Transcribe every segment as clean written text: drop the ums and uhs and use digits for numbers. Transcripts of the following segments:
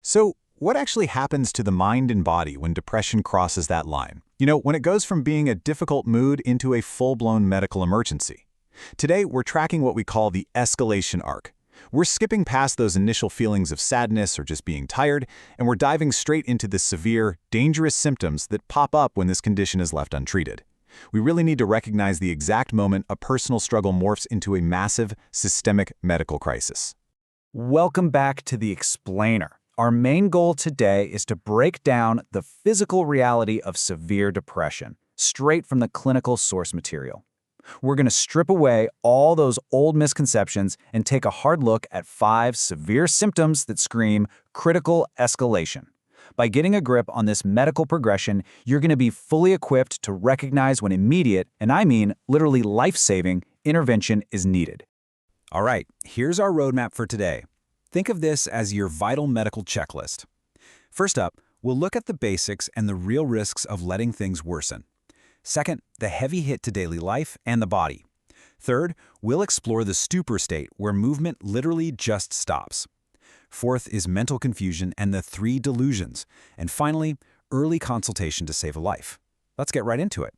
So, what actually happens to the mind and body when depression crosses that line? When it goes from being a difficult mood into a full-blown medical emergency. Today, we're tracking what we call the escalation arc. We're skipping past those initial feelings of sadness or just being tired, and we're diving straight into the severe, dangerous symptoms that pop up when this condition is left untreated. We really need to recognize the exact moment a personal struggle morphs into a massive, systemic medical crisis. Welcome back to The Explainer. Our main goal today is to break down the physical reality of severe depression, straight from the clinical source material. We're going to strip away all those old misconceptions and take a hard look at 5 severe symptoms that scream critical escalation. By getting a grip on this medical progression, you're going to be fully equipped to recognize when immediate, and I mean literally life-saving, intervention is needed. All right, here's our roadmap for today. Think of this as your vital medical checklist. First up, we'll look at the basics and the real risks of letting things worsen. Second, the heavy hit to daily life and the body. Third, we'll explore the stupor state where movement literally just stops. Fourth is mental confusion and the 3 delusions. And finally, early consultation to save a life. Let's get right into it.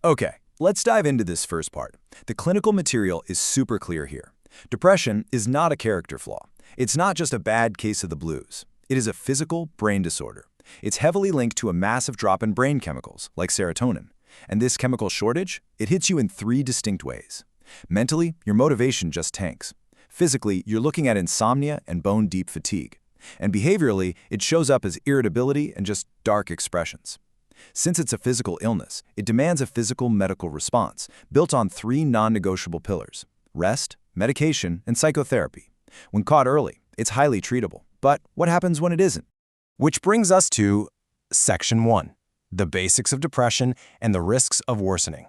Okay, let's dive into this first part. The clinical material is super clear here. Depression is not a character flaw. It's not just a bad case of the blues. It is a physical brain disorder. It's heavily linked to a massive drop in brain chemicals, like serotonin. And this chemical shortage, it hits you in 3 distinct ways. Mentally, your motivation just tanks. Physically, you're looking at insomnia and bone-deep fatigue. And behaviorally, it shows up as irritability and just dark expressions. Since it's a physical illness, it demands a physical medical response built on 3 non-negotiable pillars: rest, medication, and psychotherapy. When caught early, it's highly treatable. But what happens when it isn't? Which brings us to Section 1, the basics of depression and the risks of worsening.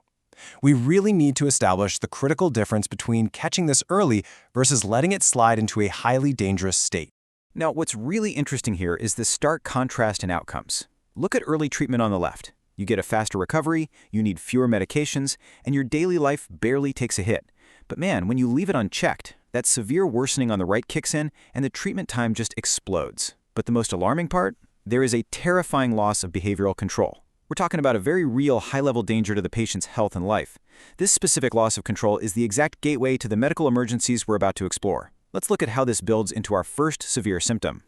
We really need to establish the critical difference between catching this early versus letting it slide into a highly dangerous state. Now, what's really interesting here is the stark contrast in outcomes. Look at early treatment on the left. You get a faster recovery, you need fewer medications, and your daily life barely takes a hit. But man, when you leave it unchecked, that severe worsening on the right kicks in and the treatment time just explodes. But the most alarming part? There is a terrifying loss of behavioral control. We're talking about a very real high-level danger to the patient's health and life. This specific loss of control is the exact gateway to the medical emergencies we're about to explore. Let's look at how this builds into our first severe symptom.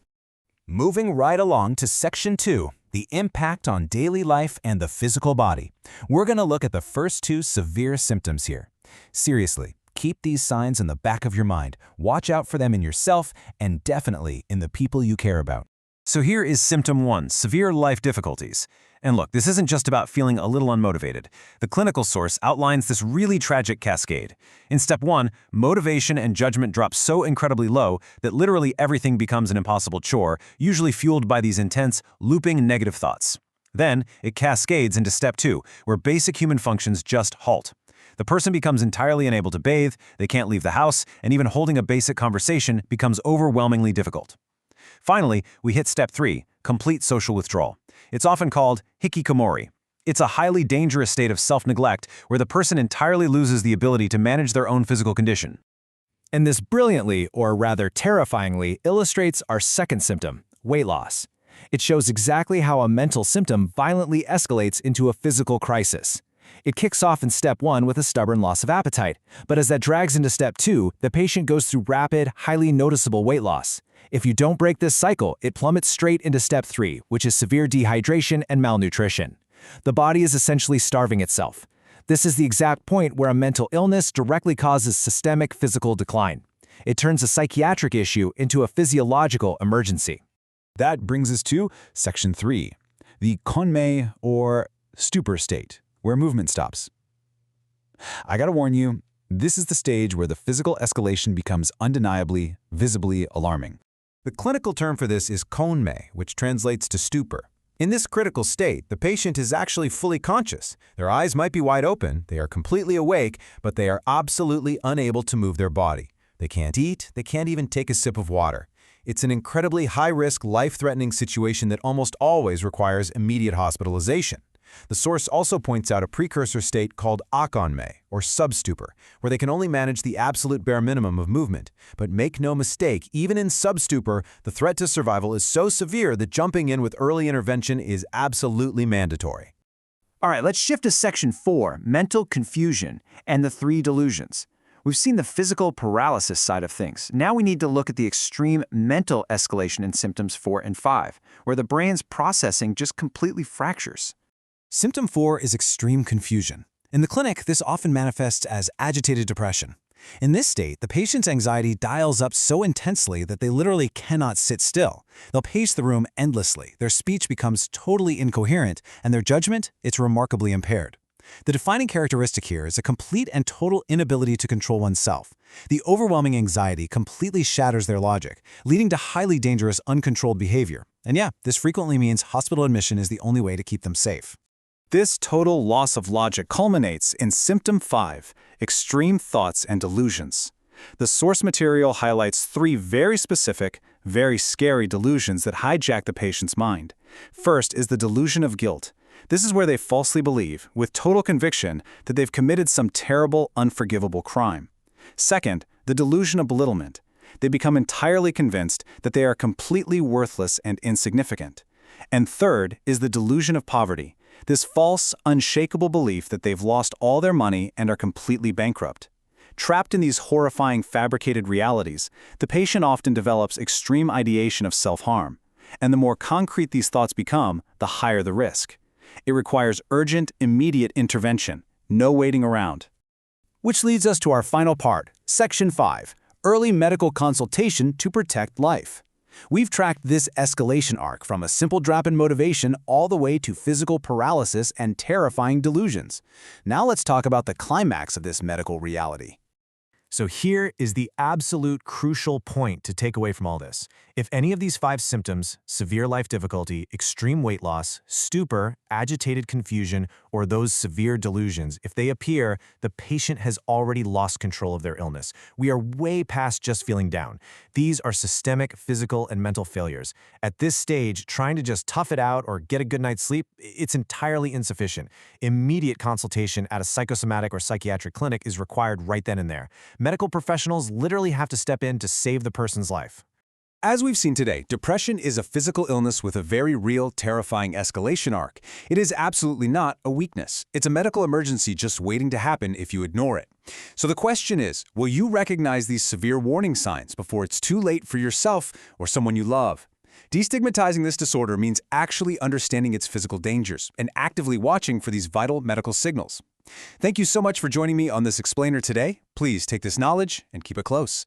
Moving right along to Section 2, the impact on daily life and the physical body. We're going to look at the first 2 severe symptoms here. Seriously, keep these signs in the back of your mind. Watch out for them in yourself and definitely in the people you care about. So here is symptom 1, severe life difficulties. And look, this isn't just about feeling a little unmotivated. The clinical source outlines this really tragic cascade. In step 1, motivation and judgment drop so incredibly low that literally everything becomes an impossible chore, usually fueled by these intense, looping negative thoughts. Then, it cascades into step 2, where basic human functions just halt. The person becomes entirely unable to bathe, they can't leave the house, and even holding a basic conversation becomes overwhelmingly difficult. Finally, we hit step 3, complete social withdrawal. It's often called hikikomori. It's a highly dangerous state of self-neglect where the person entirely loses the ability to manage their own physical condition. And this brilliantly, or rather terrifyingly, illustrates our second symptom, weight loss. It shows exactly how a mental symptom violently escalates into a physical crisis. It kicks off in step 1 with a stubborn loss of appetite, but as that drags into step 2, the patient goes through rapid, highly noticeable weight loss. If you don't break this cycle, it plummets straight into step 3, which is severe dehydration and malnutrition. The body is essentially starving itself. This is the exact point where a mental illness directly causes systemic physical decline. It turns a psychiatric issue into a physiological emergency. That brings us to Section 3, the konmei or stupor state, where movement stops. I gotta warn you, this is the stage where the physical escalation becomes undeniably, visibly alarming. The clinical term for this is konmei, which translates to stupor. In this critical state, the patient is actually fully conscious. Their eyes might be wide open, they are completely awake, but they are absolutely unable to move their body. They can't eat, they can't even take a sip of water. It's an incredibly high-risk, life-threatening situation that almost always requires immediate hospitalization. The source also points out a precursor state called akonme, or substupor, where they can only manage the absolute bare minimum of movement. But make no mistake, even in substupor, the threat to survival is so severe that jumping in with early intervention is absolutely mandatory. All right, let's shift to Section 4, mental confusion, and the 3 delusions. We've seen the physical paralysis side of things. Now we need to look at the extreme mental escalation in symptoms 4 and 5, where the brain's processing just completely fractures. Symptom 4 is extreme confusion. In the clinic, this often manifests as agitated depression. In this state, the patient's anxiety dials up so intensely that they literally cannot sit still. They'll pace the room endlessly, their speech becomes totally incoherent, and their judgment, it's remarkably impaired. The defining characteristic here is a complete and total inability to control oneself. The overwhelming anxiety completely shatters their logic, leading to highly dangerous, uncontrolled behavior. And yeah, this frequently means hospital admission is the only way to keep them safe. This total loss of logic culminates in Symptom 5, extreme thoughts and delusions. The source material highlights 3 very specific, very scary delusions that hijack the patient's mind. First is the delusion of guilt. This is where they falsely believe, with total conviction, that they've committed some terrible, unforgivable crime. Second, the delusion of belittlement. They become entirely convinced that they are completely worthless and insignificant. And third is the delusion of poverty. This false, unshakable belief that they've lost all their money and are completely bankrupt. Trapped in these horrifying fabricated realities, the patient often develops extreme ideation of self-harm. And the more concrete these thoughts become, the higher the risk. It requires urgent, immediate intervention, no waiting around. Which leads us to our final part, Section 5, Early Medical Consultation to Protect Life. We've tracked this escalation arc from a simple drop in motivation all the way to physical paralysis and terrifying delusions. Now let's talk about the climax of this medical reality. So here is the absolute crucial point to take away from all this. If any of these 5 symptoms, severe life difficulty, extreme weight loss, stupor, agitated confusion, or those severe delusions, if they appear, the patient has already lost control of their illness. We are way past just feeling down. These are systemic physical and mental failures. At this stage, trying to just tough it out or get a good night's sleep, it's entirely insufficient. Immediate consultation at a psychosomatic or psychiatric clinic is required right then and there. Medical professionals literally have to step in to save the person's life. As we've seen today, depression is a physical illness with a very real, terrifying escalation arc. It is absolutely not a weakness. It's a medical emergency just waiting to happen if you ignore it. So the question is, will you recognize these severe warning signs before it's too late for yourself or someone you love? Destigmatizing this disorder means actually understanding its physical dangers and actively watching for these vital medical signals. Thank you so much for joining me on this explainer today. Please take this knowledge and keep it close.